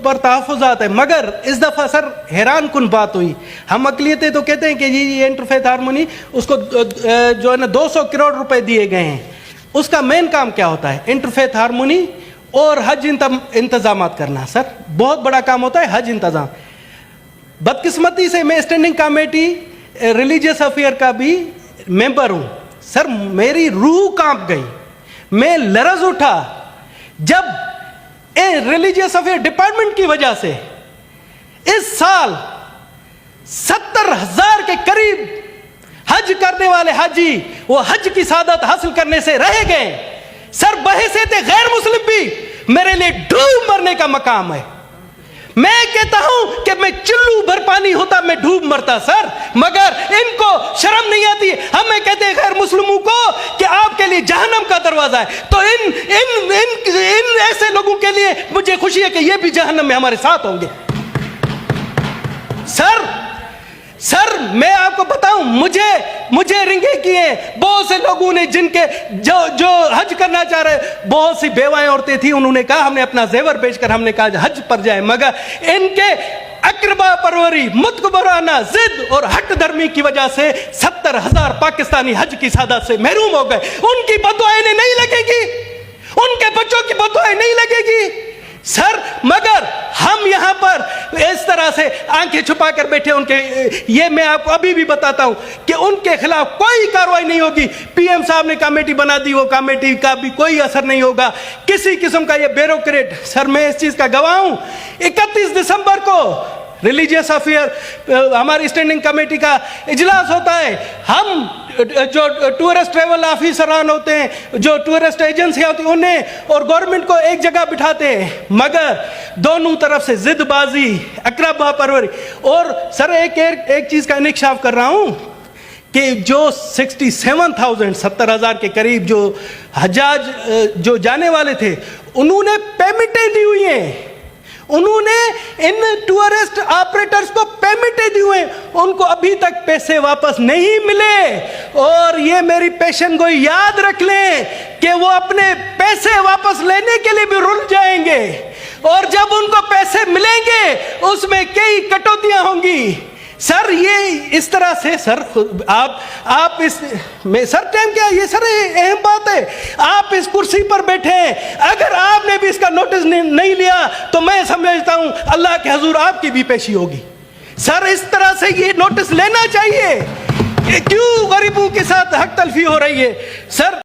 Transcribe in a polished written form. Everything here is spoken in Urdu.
اوپر تحفظات ہے. مگر اس دفعہ سر حیران کن بات ہوئی, ہم اقلیتیں تو کہتے ہیں کہ جی انٹرفیتھ ہارمونی اس کو جو ہے نا 200 کروڑ روپے دیے گئے ہیں. اس کا مین کام کیا ہوتا ہے؟ انٹرفیتھ ہارمونی اور حج انتظامات کرنا. سر بہت بڑا کام ہوتا ہے حج انتظام. بدقسمتی سے میں اسٹینڈنگ کمیٹی ریلیجیس افیئر کا بھی ممبر ہوں. سر میری روح کانپ گئی, میں لرز اٹھا جب ریلیجیس افیئر ڈپارٹمنٹ کی وجہ سے اس سال 70,000 کے قریب حج کرنے والے حاجی وہ حج کی سعادت حاصل کرنے سے رہ گئے. سر بحیثیت غیر مسلم بھی میرے لیے ڈوب مرنے کا مقام ہے. میں کہتا ہوں کہ میں چلو بھر پانی ہوتا میں ڈوب مرتا سر, مگر ان کو شرم نہیں آتی. ہمیں کہتے ہیں غیر مسلموں کو کہ آپ کے لیے جہنم کا دروازہ ہے, تو ان ایسے لوگوں کے لیے مجھے خوشی ہے کہ یہ بھی جہنم میں ہمارے ساتھ ہوں گے. سر میں آپ کو بتاؤں, مجھے رنگے کیے بہت سے لوگوں نے, جن کے جو حج کرنا چاہ رہے, بہت سی بیوائیں عورتیں تھیں, انہوں نے کہا ہم نے اپنا زیور بیچ کر ہم نے کہا حج پر جائے. مگر ان کے اقربا پروری, متکبرانہ ضد اور ہٹ درمی کی وجہ سے 70,000 پاکستانی حج کی سعادت سے محروم ہو گئے. ان کی بددعائیں نہیں لگے گی, ان کے بچوں کی بددعائیں نہیں لگے گی سر. مگر ہم یہاں پر اس طرح سے آنکھیں چھپا کر بیٹھے ان کے, یہ میں آپ کو ابھی بھی بتاتا ہوں کہ ان کے خلاف کوئی کارروائی نہیں ہوگی. پی ایم صاحب نے کمیٹی بنا دی, وہ کمیٹی کا بھی کوئی اثر نہیں ہوگا. کسی قسم کا یہ بیوروکریٹ, سر میں اس چیز کا گواہ ہوں. 31 دسمبر کو ریلیجیس افیئر ہماری اسٹینڈنگ کمیٹی کا اجلاس ہوتا ہے. ہم جو ٹورسٹ ٹریول آفیسران ہوتے ہیں, جو ٹورسٹ ایجنسیاں ہوتی ہیں, انہیں اور گورنمنٹ کو ایک جگہ بٹھاتے ہیں, مگر دونوں طرف سے ضد بازی, اقربا پروری. اور سر ایک چیز کا انکشاف کر رہا ہوں کہ جو 67,000 70,000 کے قریب جو حجاج جو جانے والے تھے, انہوں نے پیمنٹیں دی ہوئی ہیں, انہوں نے ان ٹورسٹ آپریٹرز کو پیمنٹیں دی ہوئے, ان کو ابھی تک پیسے واپس نہیں ملے. اور یہ میری پیشن گوئی یاد رکھ لیں کہ وہ اپنے پیسے واپس لینے کے لیے بھی رل جائیں گے, اور جب ان کو پیسے ملیں گے اس میں کئی کٹوتیاں ہوں گی. سر یہ اس طرح سے سر آپ اس میں سر ٹائم کیا, یہ سر اہم بات ہے. آپ اس کرسی پر بیٹھے ہیں, اگر آپ نے بھی اس کا نوٹس نہیں لیا تو میں سمجھتا ہوں اللہ کے حضور آپ کی بھی پیشی ہوگی. سر اس طرح سے یہ نوٹس لینا چاہیے. کیوں غریبوں کے ساتھ حق تلفی ہو رہی ہے سر؟